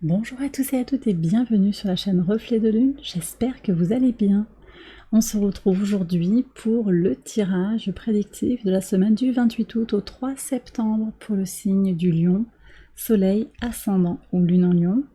Bonjour à tous et à toutes et bienvenue sur la chaîne Reflet de Lune, j'espère que vous allez bien. On se retrouve aujourd'hui pour le tirage prédictif de la semaine du 28 août au 3 septembre pour le signe du Lion, Soleil, Ascendant ou Lune en Lion.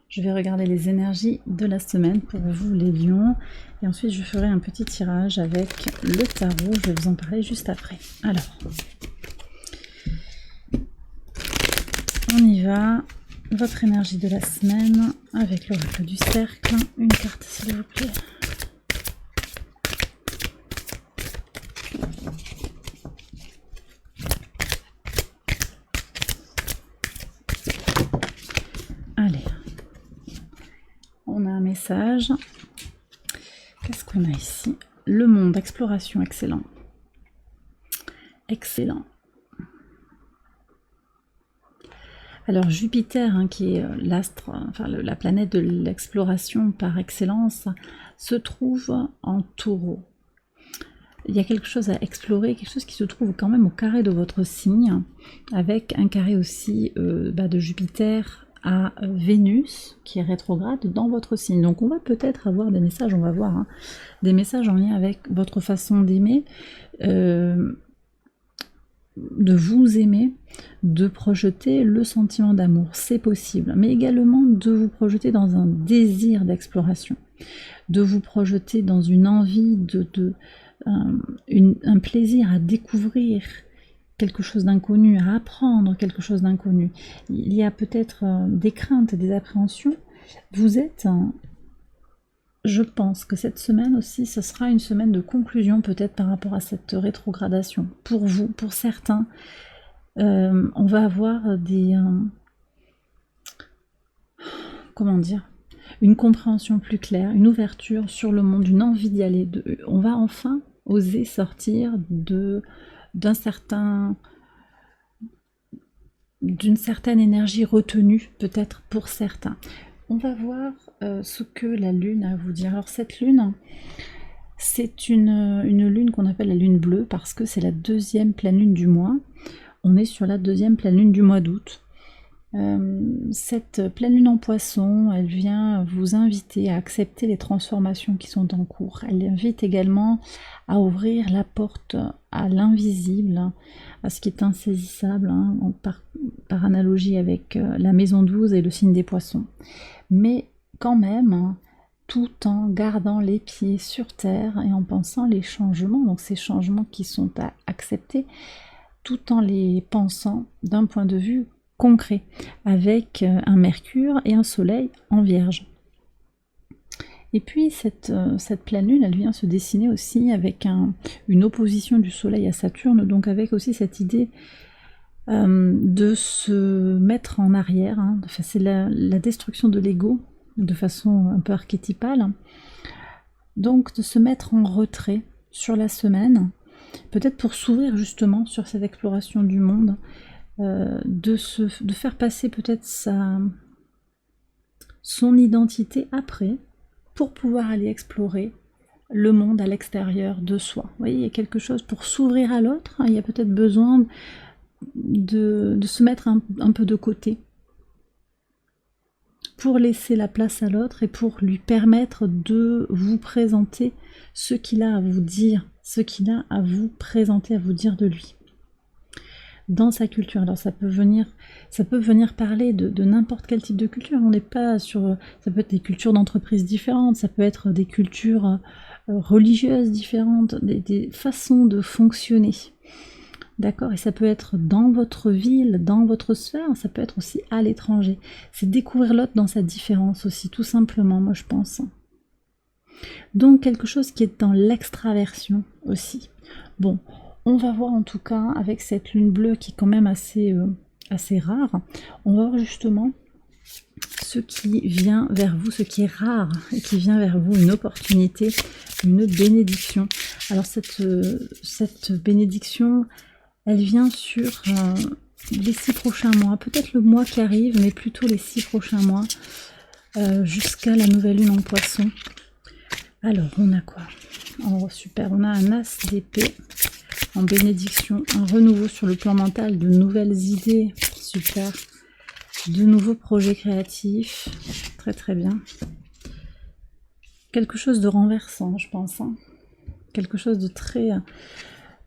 Je vais regarder les énergies de la semaine pour vous les lions et ensuite je ferai un petit tirage avec le tarot, je vais vous en parler juste après. Alors, on y va. Votre énergie de la semaine avec l'oracle du cercle. Une carte s'il vous plaît. Allez. On a un message. Qu'est-ce qu'on a ici? Le monde, exploration, excellent. Excellent. Alors Jupiter, qui est l'astre, enfin la planète de l'exploration par excellence, se trouve en Taureau. Il y a quelque chose à explorer, quelque chose qui se trouve quand même au carré de votre signe, avec un carré aussi de Jupiter à Vénus, qui est rétrograde dans votre signe. Donc on va peut-être avoir des messages, on va voir, des messages en lien avec votre façon d'aimer, de vous aimer, de projeter le sentiment d'amour, c'est possible, mais également de vous projeter dans un désir d'exploration, de vous projeter dans une envie, un plaisir à découvrir quelque chose d'inconnu, à apprendre quelque chose d'inconnu. Il y a peut-être des craintes, des appréhensions. Vous êtes... Je pense que cette semaine aussi, ce sera une semaine de conclusion peut-être par rapport à cette rétrogradation. Pour vous, pour certains, on va avoir des... comment dire? Une compréhension plus claire, une ouverture sur le monde, une envie d'y aller. On va enfin oser sortir d'une certaine énergie retenue peut-être pour certains. On va voir ce que la lune a à vous dire. Alors cette lune, c'est une lune qu'on appelle la lune bleue parce que c'est la deuxième pleine lune du mois. On est sur la deuxième pleine lune du mois d'août. Cette pleine lune en poisson, elle vient vous inviter à accepter les transformations qui sont en cours. Elle invite également à ouvrir la porte à l'invisible, à ce qui est insaisissable, par analogie avec la maison 12 et le signe des poissons. Mais quand même, tout en gardant les pieds sur terre et en pensant les changements, donc ces changements qui sont à accepter, tout en les pensant d'un point de vue concret, avec un Mercure et un Soleil en Vierge. Et puis cette pleine lune, elle vient se dessiner aussi avec une opposition du Soleil à Saturne, donc avec aussi cette idée de se mettre en arrière, enfin, c'est la destruction de l'ego de façon un peu archétypale, donc de se mettre en retrait sur la semaine, peut-être pour s'ouvrir justement sur cette exploration du monde, de faire passer peut-être son identité après, pour pouvoir aller explorer le monde à l'extérieur de soi. Vous voyez, il y a quelque chose pour s'ouvrir à l'autre, il y a peut-être besoin de se mettre un peu de côté pour laisser la place à l'autre et pour lui permettre de vous présenter ce qu'il a à vous dire, ce qu'il a à vous présenter, à vous dire de lui dans sa culture. Alors ça peut venir parler de n'importe quel type de culture. On n'est pas sur... Ça peut être des cultures d'entreprises différentes, ça peut être des cultures religieuses différentes, des façons de fonctionner. D'accord? Et ça peut être dans votre ville, dans votre sphère, ça peut être aussi à l'étranger. C'est découvrir l'autre dans sa différence aussi, tout simplement, moi je pense. Donc quelque chose qui est dans l'extraversion aussi. Bon, on va voir en tout cas avec cette lune bleue qui est quand même assez rare, on va voir justement ce qui vient vers vous, ce qui est rare et qui vient vers vous, une opportunité, une bénédiction. Alors cette bénédiction, elle vient sur les 6 prochains mois, peut-être le mois qui arrive, mais plutôt les 6 prochains mois, jusqu'à la nouvelle lune en poisson. Alors, on a quoi? Oh, super, on a un as d'épée en bénédiction, un renouveau sur le plan mental, de nouvelles idées, super. de nouveaux projets créatifs. Très très bien. Quelque chose de renversant, je pense. Hein. Quelque chose de très,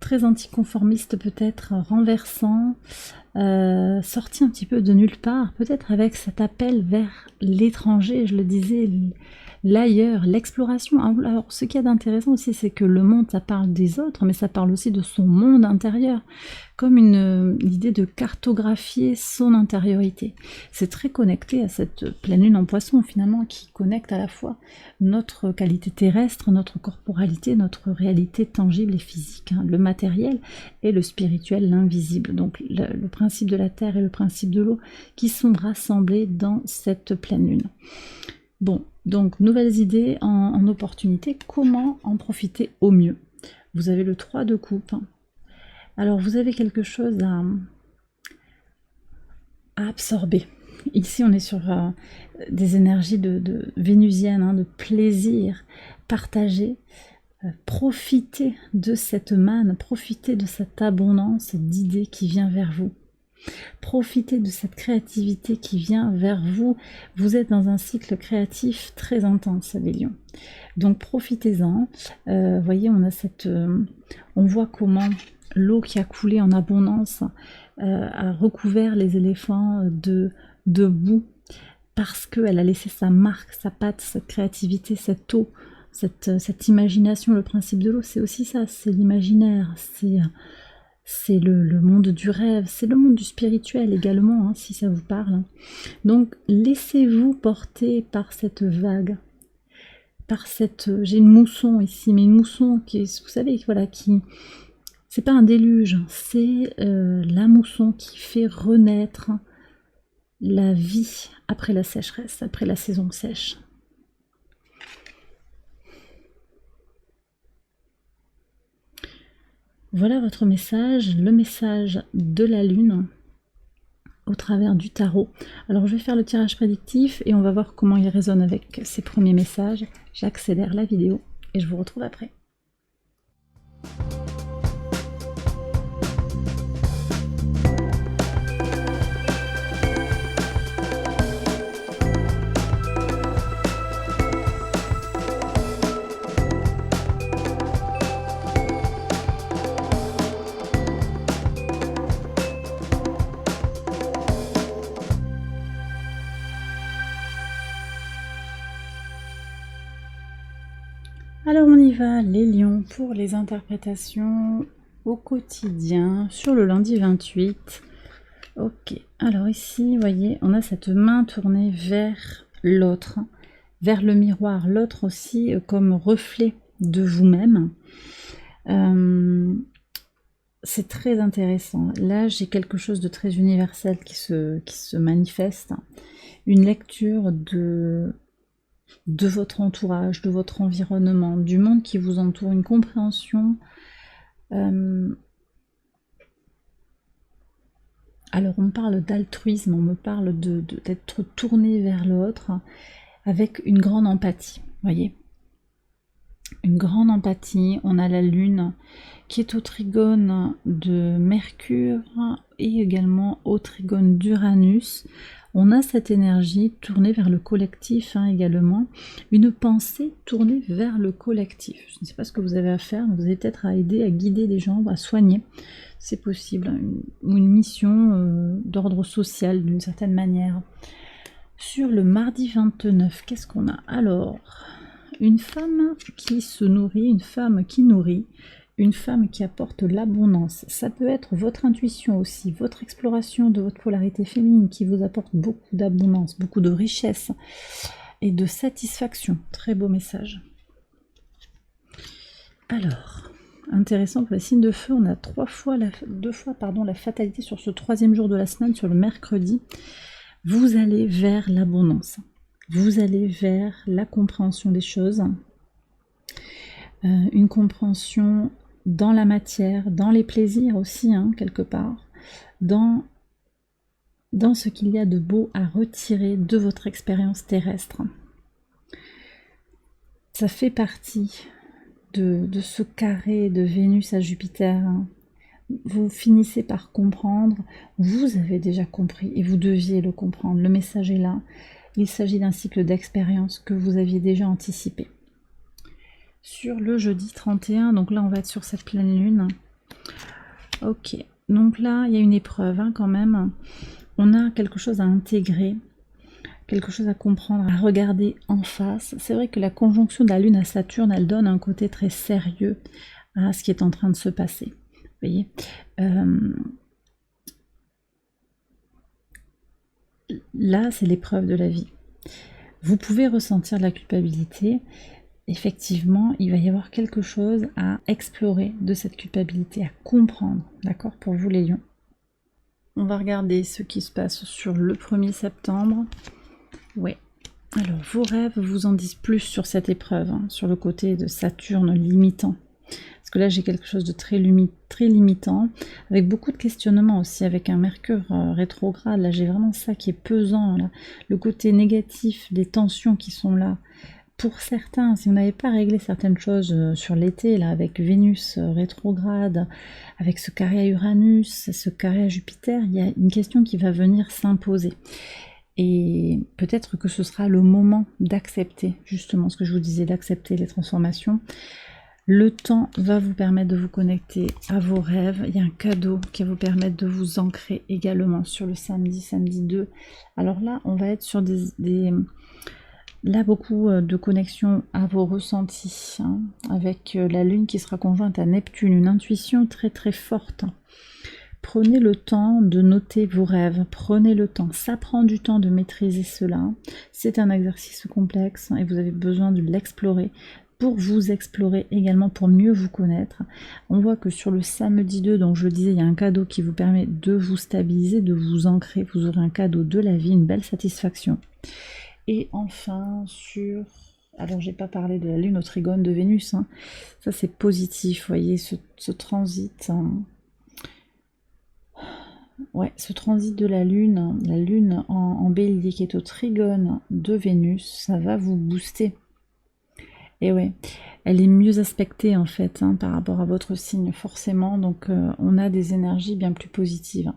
très anticonformiste peut-être, renversant, sorti un petit peu de nulle part, peut-être avec cet appel vers l'étranger, je le disais, l'ailleurs, l'exploration. Alors ce qu'il y a d'intéressant aussi, c'est que le monde, ça parle des autres, mais ça parle aussi de son monde intérieur, comme l'idée de cartographier son intériorité. C'est très connecté à cette pleine lune en poisson, finalement, qui connecte à la fois notre qualité terrestre, notre corporalité, notre réalité tangible et physique, hein, le matériel et le spirituel, l'invisible. Donc le principe de la terre et le principe de l'eau qui sont rassemblés dans cette pleine lune. Bon, donc nouvelles idées en opportunités, comment en profiter au mieux. Vous avez le 3 de coupe. Alors vous avez quelque chose à absorber. Ici on est sur des énergies de vénusiennes, hein, de plaisir partagé. Profitez de cette manne, profitez de cette abondance d'idées qui vient vers vous. Profitez de cette créativité qui vient vers vous. Vous êtes dans un cycle créatif très intense, les lions. Donc profitez-en. Voyez, on voit comment l'eau qui a coulé en abondance a recouvert les éléphants de boue parce qu'elle a laissé sa marque, sa patte, cette créativité, cette eau, cette imagination. Le principe de l'eau, c'est aussi ça, c'est l'imaginaire, c'est le monde du rêve, c'est le monde du spirituel également, hein, si ça vous parle. Donc laissez-vous porter par cette vague, par j'ai une mousson ici, mais une mousson qui est, vous savez, voilà, c'est pas un déluge, c'est la mousson qui fait renaître la vie après la sécheresse, après la saison sèche. Voilà votre message, le message de la lune au travers du tarot. Alors je vais faire le tirage prédictif et on va voir comment il résonne avec ces premiers messages. J'accélère la vidéo et je vous retrouve après. Alors on y va les lions pour les interprétations au quotidien sur le lundi 28. Ok, alors ici, vous voyez, on a cette main tournée vers l'autre, vers le miroir, l'autre aussi comme reflet de vous-même. C'est très intéressant. Là, j'ai quelque chose de très universel qui se manifeste. Une lecture de votre entourage, de votre environnement, du monde qui vous entoure, une compréhension. Alors on parle d'altruisme, on me parle d'être tourné vers l'autre avec une grande empathie, voyez. Une grande empathie, on a la lune qui est au trigone de Mercure et également au trigone d'Uranus. On a cette énergie tournée vers le collectif également, une pensée tournée vers le collectif. Je ne sais pas ce que vous avez à faire, mais vous avez peut-être à aider, à guider des gens, à soigner, c'est possible, ou une mission d'ordre social d'une certaine manière. Sur le mardi 29, qu'est-ce qu'on a? Alors, une femme qui se nourrit, une femme qui nourrit, une femme qui apporte l'abondance. Ça peut être votre intuition aussi, votre exploration de votre polarité féminine qui vous apporte beaucoup d'abondance, beaucoup de richesse et de satisfaction. Très beau message. Alors, intéressant pour les signes de feu, on a deux fois la fatalité sur ce troisième jour de la semaine, sur le mercredi. Vous allez vers l'abondance. Vous allez vers la compréhension des choses. Une compréhension dans la matière, dans les plaisirs aussi, quelque part, dans ce qu'il y a de beau à retirer de votre expérience terrestre. Ça fait partie de ce carré de Vénus à Jupiter, vous finissez par comprendre, vous avez déjà compris et vous deviez le comprendre. Le message est là. Il s'agit d'un cycle d'expérience que vous aviez déjà anticipé. Sur le jeudi 31, donc là on va être sur cette pleine lune. Ok, donc là il y a une épreuve quand même. On a quelque chose à intégrer, quelque chose à comprendre, à regarder en face. C'est vrai que la conjonction de la lune à Saturne, elle donne un côté très sérieux à ce qui est en train de se passer. Vous voyez, là c'est l'épreuve de la vie. Vous pouvez ressentir de la culpabilité. Effectivement, il va y avoir quelque chose à explorer de cette culpabilité, à comprendre, d'accord, pour vous les lions. On va regarder ce qui se passe sur le 1er septembre. Ouais. Alors, vos rêves vous en disent plus sur cette épreuve, sur le côté de Saturne limitant. Parce que là, j'ai quelque chose de très limitant, avec beaucoup de questionnements aussi, avec un Mercure rétrograde. Là, j'ai vraiment ça qui est pesant, là. Le côté négatif des tensions qui sont là. Pour certains, si vous n'avez pas réglé certaines choses sur l'été, là, avec Vénus rétrograde, avec ce carré à Uranus, ce carré à Jupiter, il y a une question qui va venir s'imposer. Et peut-être que ce sera le moment d'accepter, justement, ce que je vous disais, d'accepter les transformations. Le temps va vous permettre de vous connecter à vos rêves. Il y a un cadeau qui va vous permettre de vous ancrer également sur le samedi 2. Alors là, on va être sur là, beaucoup de connexions à vos ressentis, hein, avec la Lune qui sera conjointe à Neptune, une intuition très très forte. Prenez le temps de noter vos rêves, prenez le temps, ça prend du temps de maîtriser cela. C'est un exercice complexe et vous avez besoin de l'explorer pour vous explorer également, pour mieux vous connaître. On voit que sur le samedi 2, donc je le disais, il y a un cadeau qui vous permet de vous stabiliser, de vous ancrer. Vous aurez un cadeau de la vie, une belle satisfaction. Et enfin, alors j'ai pas parlé de la Lune au trigone de Vénus, hein. Ça c'est positif, vous voyez, ce transit, hein. Ouais, ce transit de la Lune en Bélier qui est au trigone de Vénus, ça va vous booster. Et ouais, elle est mieux aspectée en fait, hein, par rapport à votre signe, forcément, donc on a des énergies bien plus positives, hein.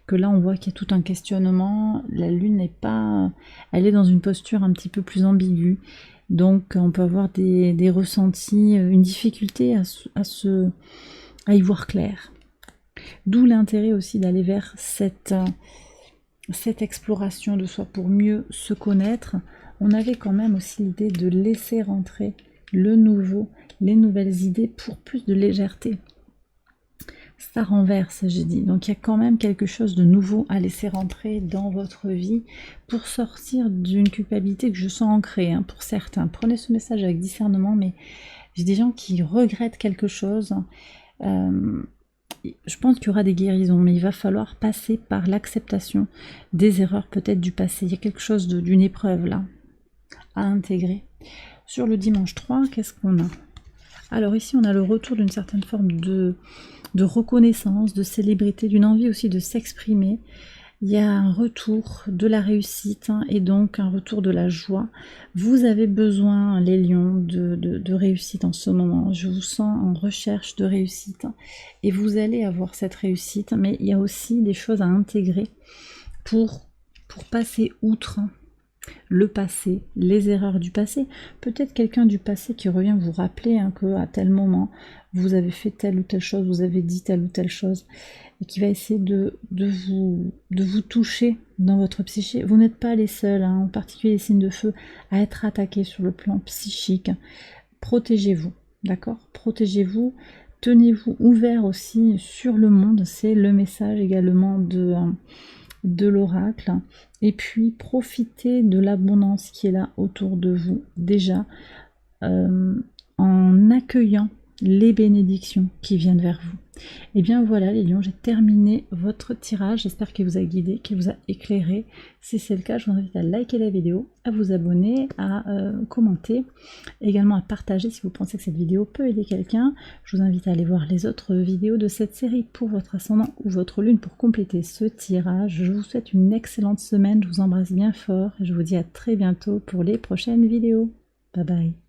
Que là on voit qu'il y a tout un questionnement, la Lune n'est pas, elle est dans une posture un petit peu plus ambiguë, donc on peut avoir des ressentis, une difficulté à y voir clair. D'où l'intérêt aussi d'aller vers cette exploration de soi pour mieux se connaître. On avait quand même aussi l'idée de laisser rentrer le nouveau, les nouvelles idées pour plus de légèreté. Ça renverse, j'ai dit. Donc il y a quand même quelque chose de nouveau à laisser rentrer dans votre vie pour sortir d'une culpabilité que je sens ancrée, hein, pour certains. Prenez ce message avec discernement, mais j'ai des gens qui regrettent quelque chose. Je pense qu'il y aura des guérisons, mais il va falloir passer par l'acceptation des erreurs peut-être du passé. Il y a quelque chose d'une épreuve là à intégrer. Sur le dimanche 3, qu'est-ce qu'on a? Alors ici, on a le retour d'une certaine forme de reconnaissance, de célébrité, d'une envie aussi de s'exprimer. Il y a un retour de la réussite, hein, et donc un retour de la joie. Vous avez besoin, les lions, de réussite en ce moment. Je vous sens en recherche de réussite, hein, et vous allez avoir cette réussite, mais il y a aussi des choses à intégrer pour passer outre le passé, les erreurs du passé. Peut-être quelqu'un du passé qui revient vous rappeler, hein, qu'à tel moment vous avez fait telle ou telle chose, vous avez dit telle ou telle chose, et qui va essayer de vous toucher dans votre psyché. Vous n'êtes pas les seuls, hein, en particulier les signes de feu, à être attaqués sur le plan psychique. Protégez-vous, d'accord? Protégez-vous, tenez-vous ouvert aussi sur le monde, c'est le message également de l'oracle. Et puis profitez de l'abondance qui est là autour de vous déjà, en accueillant les bénédictions qui viennent vers vous. Et bien voilà les lions, j'ai terminé votre tirage, j'espère qu'il vous a guidé, qu'il vous a éclairé. Si c'est le cas, je vous invite à liker la vidéo, à vous abonner, à commenter, également à partager si vous pensez que cette vidéo peut aider quelqu'un. Je vous invite à aller voir les autres vidéos de cette série pour votre ascendant ou votre lune pour compléter ce tirage. Je vous souhaite une excellente semaine, je vous embrasse bien fort et je vous dis à très bientôt pour les prochaines vidéos. Bye bye.